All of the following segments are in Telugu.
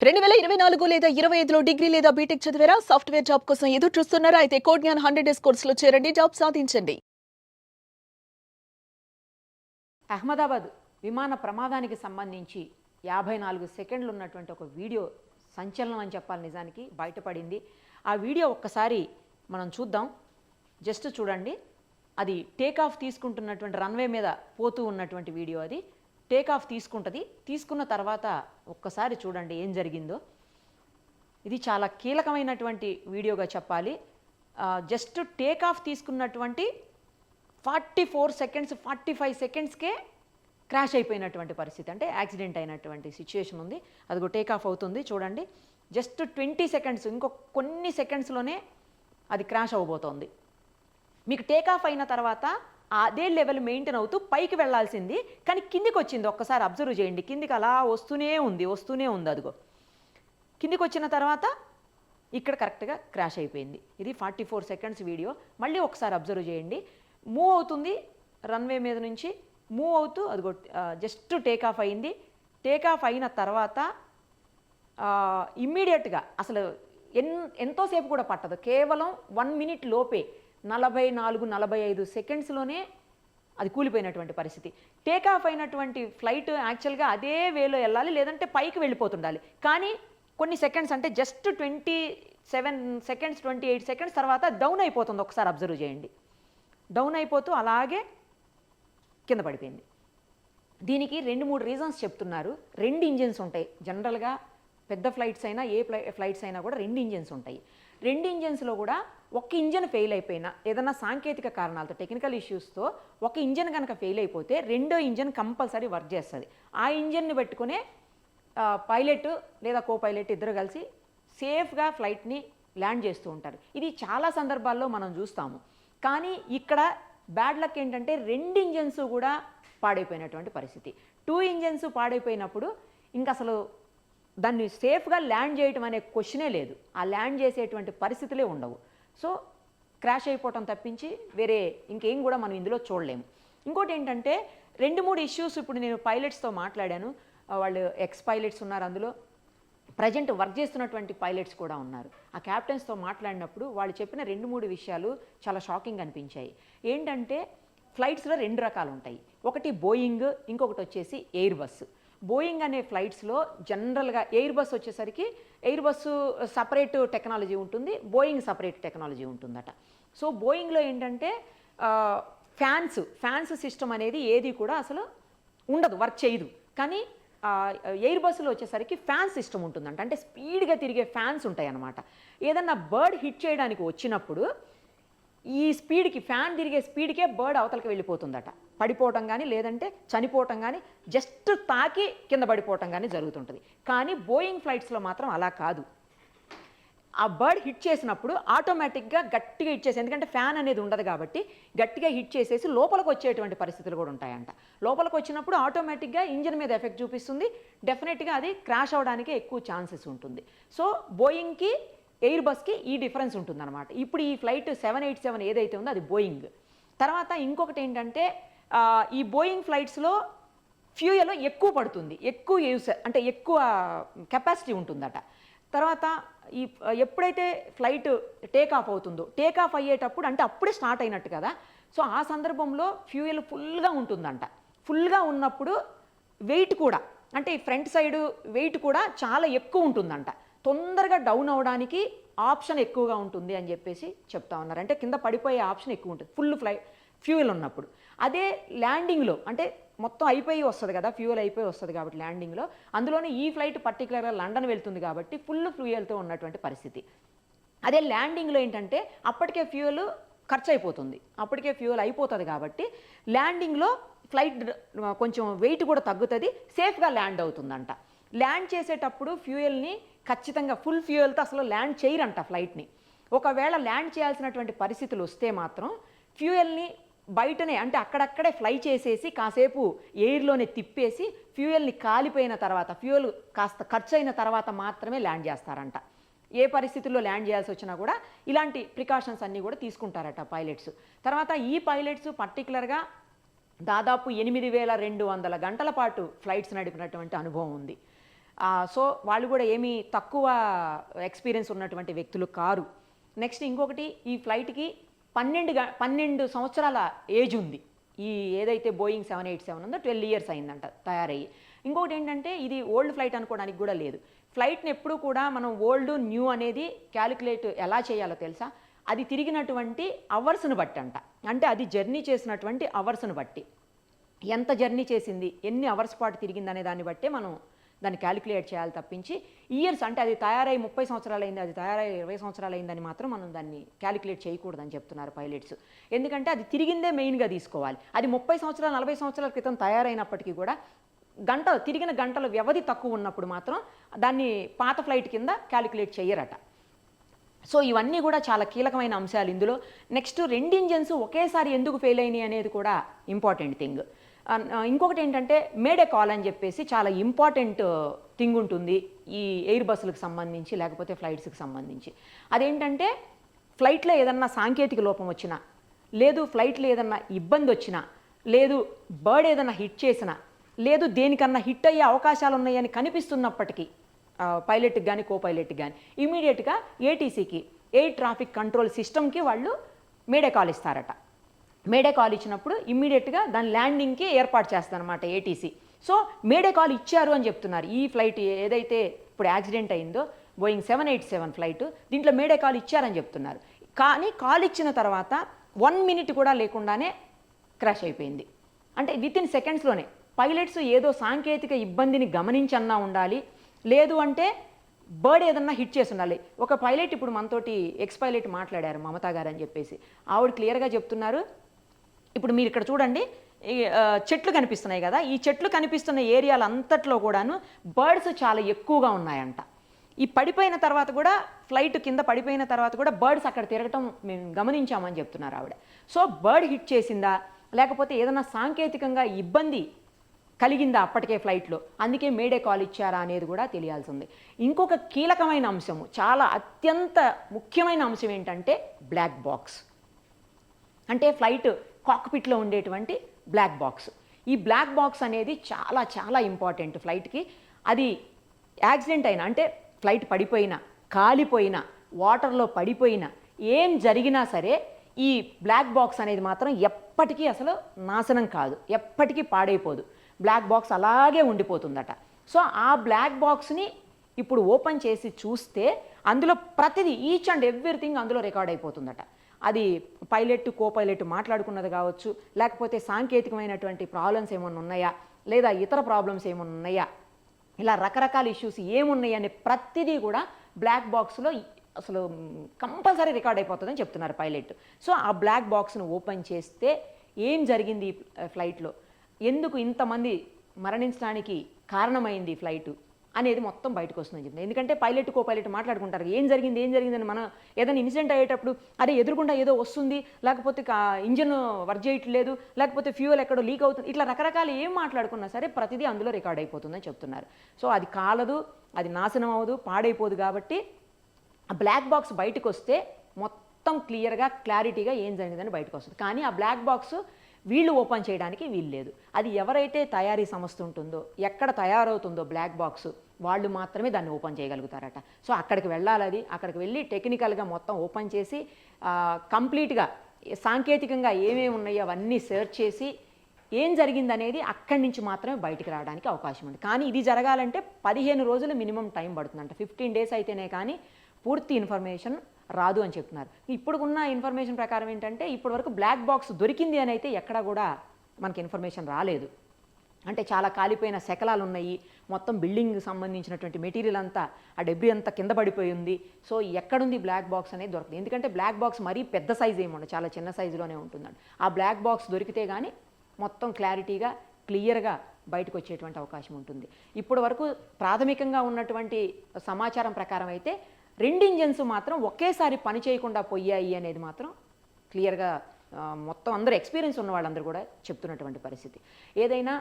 2024 లేదా 25లో డిగ్రీ లేదా బీటెక్ చదివారా? సాఫ్ట్‌వేర్ జాబ్ కోసం ఎదురు చూస్తున్నారా? అయితే కోడ్ జ్ఞాన్ 100 డేస్ కోర్సులో చేరండి, జాబ్ సాధించండి. అహ్మదాబాద్ విమాన ప్రమాదానికి సంబంధించి 54 సెకండ్లు ఉన్నటువంటి ఒక వీడియో సంచలనం అని చెప్పాలి, నిజానికి బయటపడింది. ఆ వీడియో ఒక్కసారి మనం చూద్దాం. జస్ట్ చూడండి. అది టేక్ ఆఫ్ తీసుకుంటున్నటువంటి రన్వే మీద పోతూ ఉన్నటువంటి వీడియో. అది టేక్ ఆఫ్ తీసుకుంటుంది. తీసుకున్న తర్వాత ఒక్కసారి చూడండి ఏం జరిగిందో. ఇది చాలా కీలకమైనటువంటి వీడియోగా చెప్పాలి. జస్ట్ టేక్ ఆఫ్ తీసుకున్నటువంటి 44 సెకండ్స్ 45 సెకండ్స్కే క్రాష్ అయిపోయినటువంటి పరిస్థితి, అంటే యాక్సిడెంట్ అయినటువంటి సిచ్యుయేషన్ ఉంది. అదిగో టేక్ ఆఫ్ అవుతుంది చూడండి. జస్ట్ 20 సెకండ్స్, ఇంకో కొన్ని సెకండ్స్లోనే అది క్రాష్ అవ్వబోతోంది. మీకు టేక్ ఆఫ్ అయిన తర్వాత అదే లెవెల్ మెయింటైన్ అవుతూ పైకి వెళ్లాల్సింది, కానీ కిందికి వచ్చింది. ఒక్కసారి అబ్జర్వ్ చేయండి. కిందికి అలా వస్తూనే ఉంది. అదిగో కిందికి వచ్చిన తర్వాత ఇక్కడ కరెక్ట్గా క్రాష్ అయిపోయింది. ఇది 44 సెకండ్స్ వీడియో. మళ్ళీ ఒకసారి అబ్జర్వ్ చేయండి. మూవ్ అవుతుంది, రన్వే మీద నుంచి మూవ్ అవుతూ అదిగో జస్ట్ టేక్ ఆఫ్ అయింది. టేక్ ఆఫ్ అయిన తర్వాత ఇమ్మీడియట్గా అసలు ఎంతోసేపు కూడా పట్టదు, కేవలం 1 మినిట్ లోపే 44-45 సెకండ్స్లోనే అది కూలిపోయినటువంటి పరిస్థితి. టేక్ ఆఫ్ అయినటువంటి ఫ్లైట్ యాక్చువల్గా అదే వేలో వెళ్ళాలి, లేదంటే పైకి వెళ్ళిపోతుండాలి. కానీ కొన్ని సెకండ్స్, అంటే జస్ట్ 27 సెకండ్స్ 28 సెకండ్స్ తర్వాత డౌన్ అయిపోతుంది. ఒకసారి అబ్జర్వ్ చేయండి. డౌన్ అయిపోతూ అలాగే కింద పడిపోయింది. దీనికి 2-3 రీజన్స్ చెప్తున్నారు. 2 ఇంజిన్స్ ఉంటాయి జనరల్గా. పెద్ద ఫ్లైట్స్ అయినా ఏ ఫ్లైట్స్ అయినా కూడా 2 ఇంజిన్స్ ఉంటాయి. 2 ఇంజిన్స్లో కూడా ఒక ఇంజన్ ఫెయిల్ అయిపోయినా, ఏదైనా సాంకేతిక కారణాలతో టెక్నికల్ ఇష్యూస్తో ఒక ఇంజన్ కనుక ఫెయిల్ అయిపోతే రెండో ఇంజన్ కంపల్సరీ వర్క్ చేస్తుంది. ఆ ఇంజన్ని పెట్టుకునే పైలట్ లేదా కో పైలట్ ఇద్దరు కలిసి సేఫ్గా ఫ్లైట్ని ల్యాండ్ చేస్తూ ఉంటారు. ఇది చాలా సందర్భాల్లో మనం చూస్తాము. కానీ ఇక్కడ బ్యాడ్ లక్ ఏంటంటే 2 ఇంజన్స్ కూడా పాడైపోయినటువంటి పరిస్థితి. 2 ఇంజన్స్ పాడైపోయినప్పుడు ఇంకా అసలు దాన్ని సేఫ్గా ల్యాండ్ చేయటం అనే క్వశ్చనే లేదు. ఆ ల్యాండ్ చేసేటువంటి పరిస్థితులే ఉండవు. సో క్రాష్ అయిపోవటం తప్పించి వేరే ఇంకేం కూడా మనం ఇందులో చూడలేము. ఇంకోటి ఏంటంటే 2-3 ఇష్యూస్ ఇప్పుడు నేను పైలట్స్తో మాట్లాడాను. వాళ్ళు ఎక్స్ పైలట్స్ ఉన్నారు, అందులో ప్రజెంట్ వర్క్ చేస్తున్నటువంటి పైలట్స్ కూడా ఉన్నారు. ఆ క్యాప్టెన్స్తో మాట్లాడినప్పుడు వాళ్ళు చెప్పిన 2-3 విషయాలు చాలా షాకింగ్ అనిపించాయి. ఏంటంటే ఫ్లైట్స్లో 2 రకాలు ఉంటాయి. ఒకటి బోయింగ్, ఇంకొకటి వచ్చేసి ఎయిర్ బస్. బోయింగ్ అనే ఫ్లైట్స్లో జనరల్గా, ఎయిర్ బస్ వచ్చేసరికి ఎయిర్ బస్సు సపరేట్ టెక్నాలజీ ఉంటుంది, బోయింగ్ సపరేట్ టెక్నాలజీ ఉంటుందట. సో బోయింగ్లో ఏంటంటే ఫ్యాన్స్ సిస్టమ్ అనేది ఏది కూడా అసలు ఉండదు, వర్క్ చేయదు. కానీ ఎయిర్ బస్సులో వచ్చేసరికి ఫ్యాన్ సిస్టమ్ ఉంటుందంట. అంటే స్పీడ్గా తిరిగే ఫ్యాన్స్ ఉంటాయి అన్నమాట. ఏదన్నా బర్డ్ హిట్ చేయడానికి వచ్చినప్పుడు ఈ స్పీడ్కి, ఫ్యాన్ తిరిగే స్పీడ్కే బర్డ్ అవతలకి వెళ్ళిపోతుందట. పడిపోవటం కానీ, లేదంటే చనిపోవటం కానీ, జస్ట్ తాకి కింద పడిపోవటం కానీ జరుగుతుంటుంది. కానీ బోయింగ్ ఫ్లైట్స్లో మాత్రం అలా కాదు. ఆ బర్డ్ హిట్ చేసినప్పుడు ఆటోమేటిక్గా గట్టిగా హిట్ చేసి, ఎందుకంటే ఫ్యాన్ అనేది ఉండదు కాబట్టి గట్టిగా హిట్ చేసేసి లోపలికి వచ్చేటువంటి పరిస్థితులు కూడా ఉంటాయంట. లోపలికి వచ్చినప్పుడు ఆటోమేటిక్గా ఇంజిన్ మీద ఎఫెక్ట్ చూపిస్తుంది. డెఫినెట్గా అది క్రాష్ అవడానికి ఎక్కువ ఛాన్సెస్ ఉంటుంది. సో బోయింగ్కి ఎయిర్ బస్కి ఈ డిఫరెన్స్ ఉంటుందన్నమాట. ఇప్పుడు ఈ ఫ్లైట్ 787 ఏదైతే ఉందో అది బోయింగ్. తర్వాత ఇంకొకటి ఏంటంటే ఈ బోయింగ్ ఫ్లైట్స్లో ఫ్యూయల్ ఎక్కువ పడుతుంది, ఎక్కువ యూస్, అంటే ఎక్కువ కెపాసిటీ ఉంటుందట. తర్వాత ఈ ఎప్పుడైతే ఫ్లైట్ టేక్ ఆఫ్ అవుతుందో, టేక్ ఆఫ్ అయ్యేటప్పుడు అంటే అప్పుడే స్టార్ట్ అయినట్టు కదా. సో ఆ సందర్భంలో ఫ్యూయల్ ఫుల్గా ఉంటుందంట. ఫుల్గా ఉన్నప్పుడు వెయిట్ కూడా, అంటే ఈ ఫ్రంట్ సైడ్ వెయిట్ కూడా చాలా ఎక్కువ ఉంటుందంట. తొందరగా డౌన్ అవడానికి ఆప్షన్ ఎక్కువగా ఉంటుంది అని చెప్పేసి చెప్తా ఉన్నారు. అంటే కింద పడిపోయే ఆప్షన్ ఎక్కువ ఉంటుంది ఫుల్ ఫ్యూయల్ ఉన్నప్పుడు. అదే ల్యాండింగ్లో, అంటే మొత్తం అయిపోయి వస్తుంది కదా, ఫ్యూయల్ అయిపోయి వస్తుంది కాబట్టి ల్యాండింగ్లో, అందులోనే ఈ ఫ్లైట్ పర్టికులర్గా లండన్ వెళ్తుంది కాబట్టి ఫుల్ ఫ్యూయల్తో ఉన్నటువంటి పరిస్థితి. అదే ల్యాండింగ్లో ఏంటంటే అప్పటికే ఫ్యూయల్ ఖర్చు అయిపోతుంది, అప్పటికే ఫ్యూయల్ అయిపోతుంది కాబట్టి ల్యాండింగ్లో ఫ్లైట్ కొంచెం వెయిట్ కూడా తగ్గుతుంది, సేఫ్గా ల్యాండ్ అవుతుందంట. ల్యాండ్ చేసేటప్పుడు ఫ్యూయల్ని ఖచ్చితంగా ఫుల్ ఫ్యూయల్తో అసలు ల్యాండ్ చేయరంట ఫ్లైట్ని. ఒకవేళ ల్యాండ్ చేయాల్సినటువంటి పరిస్థితులు వస్తే మాత్రం ఫ్యూయల్ని బయటనే, అంటే అక్కడక్కడే ఫ్లై చేసేసి కాసేపు ఎయిర్లోనే తిప్పేసి ఫ్యూయల్ని కాలిపోయిన తర్వాత, ఫ్యూయల్ కాస్త ఖర్చు అయిన తర్వాత మాత్రమే ల్యాండ్ చేస్తారంట. ఏ పరిస్థితుల్లో ల్యాండ్ చేయాల్సి వచ్చినా కూడా ఇలాంటి ప్రికాషన్స్ అన్నీ కూడా తీసుకుంటారట పైలట్స్. తర్వాత ఈ పైలట్స్ పర్టికులర్గా దాదాపు 8,200 గంటల పాటు ఫ్లైట్స్ నడిపినటువంటి అనుభవం ఉంది. సో వాళ్ళు కూడా ఏమీ తక్కువ ఎక్స్పీరియన్స్ ఉన్నటువంటి వ్యక్తులు కారు. నెక్స్ట్ ఇంకొకటి, ఈ ఫ్లైట్కి 12 సంవత్సరాల ఏజ్ ఉంది. ఈ ఏదైతే బోయింగ్ 787 ఉందో 12 ఇయర్స్ అయిందంట తయారయ్యి. ఇంకొకటి ఏంటంటే ఇది ఓల్డ్ ఫ్లైట్ అనుకోవడానికి కూడా లేదు. ఫ్లైట్ని ఎప్పుడు కూడా మనం ఓల్డ్ న్యూ అనేది క్యాలిక్యులేట్ ఎలా చేయాలో తెలుసా? అది తిరిగినటువంటి అవర్స్ను బట్టి అంట. అంటే అది జర్నీ చేసినటువంటి అవర్స్ను బట్టి, ఎంత జర్నీ చేసింది, ఎన్ని అవర్స్ పాటు తిరిగింది అనే దాన్ని బట్టే మనం దాన్ని క్యాలిక్యులేట్ చేయాలి తప్పించి ఇయర్స్ అంటే అది తయారై 30 సంవత్సరాలు అయింది, అది తయారై 20 సంవత్సరాలు అయిందని మాత్రం మనం దాన్ని క్యాలిక్యులేట్ చేయకూడదని చెప్తున్నారు పైలట్స్. ఎందుకంటే అది తిరిగిందే మెయిన్గా తీసుకోవాలి. అది 30 సంవత్సరాలు 40 సంవత్సరాల క్రితం తయారైనప్పటికీ కూడా తిరిగిన గంటల వ్యవధి తక్కువ ఉన్నప్పుడు మాత్రం దాన్ని పాత ఫ్లైట్ కింద క్యాలిక్యులేట్ చేయరట. సో ఇవన్నీ కూడా చాలా కీలకమైన అంశాలు ఇందులో. నెక్స్ట్ 2 ఇంజన్స్ ఒకేసారి ఎందుకు ఫెయిల్ అయినాయి అనేది కూడా ఇంపార్టెంట్ థింగ్. ఇంకొకటి ఏంటంటే మేడే కాల్ అని చెప్పేసి చాలా ఇంపార్టెంట్ థింగ్ ఉంటుంది ఈ ఎయిర్ బస్సులకు సంబంధించి లేకపోతే ఫ్లైట్స్కి సంబంధించి. అదేంటంటే ఫ్లైట్లో ఏదన్నా సాంకేతిక లోపం వచ్చినా, లేదు ఫ్లైట్లో ఏదన్నా ఇబ్బంది వచ్చినా, లేదు బర్డ్ ఏదన్నా హిట్ చేసినా, లేదు దేనికన్నా హిట్ అయ్యే అవకాశాలు ఉన్నాయని కనిపిస్తున్నప్పటికీ పైలట్కి కానీ కో పైలట్కి కానీ ఇమీడియట్గా ఏటీసీకి, ఎయిర్ ట్రాఫిక్ కంట్రోల్ సిస్టమ్కి వాళ్ళు మేడే కాల్ ఇస్తారట. మేడే కాల్ ఇచ్చినప్పుడు ఇమ్మీడియట్గా దాని ల్యాండింగ్కి ఏర్పాటు చేస్తారనమాట ఏటీసీ. సో మేడే కాల్ ఇచ్చారు అని చెప్తున్నారు. ఈ ఫ్లైట్ ఏదైతే ఇప్పుడు యాక్సిడెంట్ అయిందో బోయింగ్ 787 ఫ్లైట్, దీంట్లో మేడే కాల్ ఇచ్చారని చెప్తున్నారు. కానీ కాల్ ఇచ్చిన తర్వాత 1 మినిట్ కూడా లేకుండానే క్రాష్ అయిపోయింది. అంటే వితిన్ సెకండ్స్లోనే పైలట్స్ ఏదో సాంకేతిక ఇబ్బందిని గమనించన్నా ఉండాలి, లేదు అంటే బర్డ్ ఏదన్నా హిట్ చేసి ఉండాలి. ఒక పైలట్ ఇప్పుడు మనతోటి ఎక్స్ పైలట్ మాట్లాడారు, మమతా గారు అని చెప్పేసి. ఆవిడ క్లియర్గా చెప్తున్నారు, ఇప్పుడు మీరు ఇక్కడ చూడండి చెట్లు కనిపిస్తున్నాయి కదా, ఈ చెట్లు కనిపిస్తున్న ఏరియాలు అంతట్లో కూడాను బర్డ్స్ చాలా ఎక్కువగా ఉన్నాయంట. ఈ పడిపోయిన తర్వాత కూడా ఫ్లైట్ కింద పడిపోయిన తర్వాత కూడా బర్డ్స్ అక్కడ తిరగటం మేము గమనించామని చెప్తున్నారు ఆవిడ. సో బర్డ్ హిట్ చేసిందా లేకపోతే ఏదైనా సాంకేతికంగా ఇబ్బంది కలిగిందా అప్పటికే ఫ్లైట్లో, అందుకే మేడే కాల్ ఇచ్చారా అనేది కూడా తెలియాల్సి ఉంది. ఇంకొక కీలకమైన అంశము, చాలా అత్యంత ముఖ్యమైన అంశం ఏంటంటే బ్లాక్ బాక్స్. అంటే ఫ్లైట్ కాక్పిట్లో ఉండేటువంటి బ్లాక్ బాక్స్. ఈ బ్లాక్ బాక్స్ అనేది చాలా చాలా ఇంపార్టెంట్ ఫ్లైట్కి. అది యాక్సిడెంట్ అయినా అంటే ఫ్లైట్ పడిపోయినా, కాలిపోయినా, వాటర్లో పడిపోయినా, ఏం జరిగినా సరే ఈ బ్లాక్ బాక్స్ అనేది మాత్రం ఎప్పటికీ అసలు నాశనం కాదు, ఎప్పటికీ పాడైపోదు. బ్లాక్ బాక్స్ అలాగే ఉండిపోతుందట. సో ఆ బ్లాక్ బాక్స్ని ఇప్పుడు ఓపెన్ చేసి చూస్తే అందులో ప్రతిదీ, ఈచ్ అండ్ ఎవ్రీథింగ్ అందులో రికార్డ్ అయిపోతుందట. అది పైలట్ కో పైలట్ మాట్లాడుకున్నది కావచ్చు, లేకపోతే సాంకేతికమైనటువంటి ప్రాబ్లమ్స్ ఏమైనా ఉన్నాయా, లేదా ఇతర ప్రాబ్లమ్స్ ఏమైనా ఉన్నాయా, ఇలా రకరకాల ఇష్యూస్ ఏమున్నాయి అనే ప్రతిదీ కూడా బ్లాక్ బాక్స్లో అసలు కంపల్సరీ రికార్డ్ అయిపోతుందని చెప్తున్నారు పైలట్. సో ఆ బ్లాక్ బాక్స్ను ఓపెన్ చేస్తే ఏం జరిగింది ఈ ఫ్లైట్లో, ఎందుకు ఇంతమంది మరణించడానికి కారణమైంది ఈ ఫ్లైట్ అనేది మొత్తం బయటకు వస్తుందని చెప్తుంది. ఎందుకంటే పైలట్ కో పైలట్ మాట్లాడుకుంటారు ఏం జరిగిందని. మనం ఏదైనా ఇన్సిడెంట్ అయ్యేటప్పుడు అదే ఎదురుకుండా ఏదో వస్తుంది, లేకపోతే ఇంజన్ వర్క్ చేయట్లేదు, లేకపోతే ఫ్యూయల్ ఎక్కడో లీక్ అవుతుంది, ఇట్లా రకరకాలు ఏం మాట్లాడుకున్నా సరే ప్రతిదీ అందులో రికార్డ్ అయిపోతుందని చెప్తున్నారు. సో అది కాలదు, అది నాశనం అవ్వదు, పాడైపోదు. కాబట్టి ఆ బ్లాక్ బాక్స్ బయటకు వస్తే మొత్తం క్లియర్గా క్లారిటీగా ఏం జరిగిందని బయటకు వస్తుంది. కానీ ఆ బ్లాక్ బాక్స్ వీళ్ళు ఓపెన్ చేయడానికి వీలు లేదు. అది ఎవరైతే తయారీ సంస్థ ఉంటుందో, ఎక్కడ తయారవుతుందో బ్లాక్ బాక్స్, వాళ్ళు మాత్రమే దాన్ని ఓపెన్ చేయగలుగుతారట. సో అక్కడికి వెళ్ళాలి, అది అక్కడికి వెళ్ళి టెక్నికల్గా మొత్తం ఓపెన్ చేసి కంప్లీట్గా సాంకేతికంగా ఏమేమి ఉన్నాయో అవన్నీ సెర్చ్ చేసి ఏం జరిగిందనేది అక్కడి నుంచి మాత్రమే బయటికి రావడానికి అవకాశం ఉంది. కానీ ఇది జరగాలంటే 15 రోజులు మినిమం టైం పడుతుందంట. 15 డేస్ అయితేనే కానీ పూర్తి ఇన్ఫర్మేషన్ రాదు అని చెప్తున్నారు. ఇప్పుడు ఉన్న ఇన్ఫర్మేషన్ ప్రకారం ఏంటంటే ఇప్పటి వరకు బ్లాక్ బాక్స్ దొరికింది అని అయితే ఎక్కడా కూడా మనకి ఇన్ఫర్మేషన్ రాలేదు. అంటే చాలా కాలిపోయిన శకలాలు ఉన్నాయి, మొత్తం బిల్డింగ్ సంబంధించినటువంటి మెటీరియల్ అంతా ఆ డెబ్రీ అంతా కింద పడిపోయి ఉంది. సో ఎక్కడుంది బ్లాక్ బాక్స్ అనేది దొరకదు. ఎందుకంటే బ్లాక్ బాక్స్ మరీ పెద్ద సైజ్ ఏముండదు, చాలా చిన్న సైజులోనే ఉంటుందండి. ఆ బ్లాక్ బాక్స్ దొరికితే కానీ మొత్తం క్లారిటీగా క్లియర్గా బయటకు వచ్చేటువంటి అవకాశం ఉంటుంది. ఇప్పటి వరకు ప్రాథమికంగా ఉన్నటువంటి సమాచారం ప్రకారం అయితే 2 ఇంజన్స్ మాత్రం ఒకేసారి పని చేయకుండా పోయాయి అనేది మాత్రం క్లియర్గా మొత్తం అందరూ ఎక్స్పీరియన్స్ ఉన్న వాళ్ళందరూ కూడా చెప్తున్నటువంటి పరిస్థితి. ఏదైనా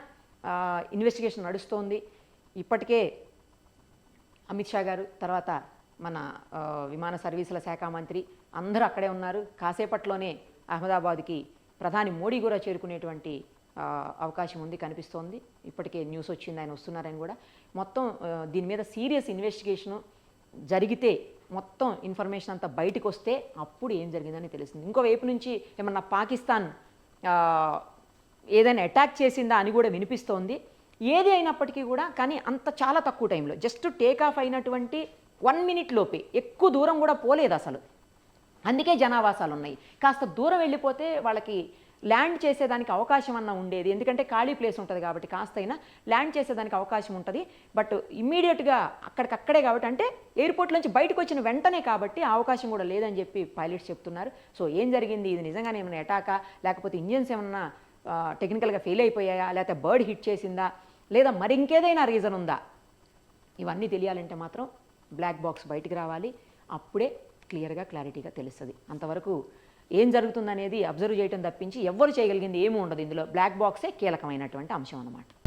ఇన్వెస్టిగేషన్ నడుస్తోంది. ఇప్పటికే అమిత్ షా గారు, తర్వాత మన విమాన సర్వీసుల శాఖ మంత్రి అందరూ అక్కడే ఉన్నారు. కాసేపట్లోనే అహ్మదాబాద్కి ప్రధాని మోడీ కూడా చేరుకునేటువంటి అవకాశం ఉంది, కనిపిస్తోంది. ఇప్పటికే న్యూస్ వచ్చింది, ఆయన వస్తున్నారని కూడా. మొత్తం దీని మీద సీరియస్ ఇన్వెస్టిగేషను జరిగితే మొత్తం ఇన్ఫర్మేషన్ అంతా బయటకు వస్తే అప్పుడు ఏం జరిగిందని తెలుస్తుంది. ఇంకోవైపు నుంచి ఏమన్నా పాకిస్తాన్ ఏదైనా అటాక్ చేసిందా అని కూడా వినిపిస్తోంది. ఏది అయినప్పటికీ కూడా కానీ అంత చాలా తక్కువ టైంలో జస్ట్ టేక్ ఆఫ్ అయినటువంటి 1 minute లోపే, ఎక్కువ దూరం కూడా పోలేదు అసలు. అందుకే జనావాసాలు ఉన్నాయి. కాస్త దూరం వెళ్ళిపోతే వాళ్ళకి ల్యాండ్ చేసేదానికి అవకాశం అన్న ఉండేది, ఎందుకంటే ఖాళీ ప్లేస్ ఉంటుంది కాబట్టి కాస్తైనా ల్యాండ్ చేసేదానికి అవకాశం ఉంటుంది. బట్ ఇమ్మీడియట్గా అక్కడికక్కడే కాబట్టి, అంటే ఎయిర్పోర్ట్ నుంచి బయటకు వచ్చిన వెంటనే కాబట్టి ఆ అవకాశం కూడా లేదని చెప్పి పైలట్స్ చెప్తున్నారు. సో ఏం జరిగింది, ఇది నిజంగానే ఏమైనా అటాకా, లేకపోతే ఇంజిన్స్ ఏమన్నా టెక్నికల్గా ఫెయిల్ అయిపోయాయా, లేకపోతే బర్డ్ హిట్ చేసిందా, లేదా మరి ఇంకేదైనా రీజన్ ఉందా, ఇవన్నీ తెలియాలంటే మాత్రం బ్లాక్ బాక్స్ బయటికి రావాలి. అప్పుడే క్లారిటీగా తెలుస్తుంది. అంతవరకు ఏం జరుగుతుందనేది అబ్జర్వ్ చేయడం తప్పించి ఎవ్వరు చేయగలిగింది ఏమీ ఉండదు. ఇందులో బ్లాక్ బాక్సే కీలకమైనటువంటి అంశం అన్నమాట.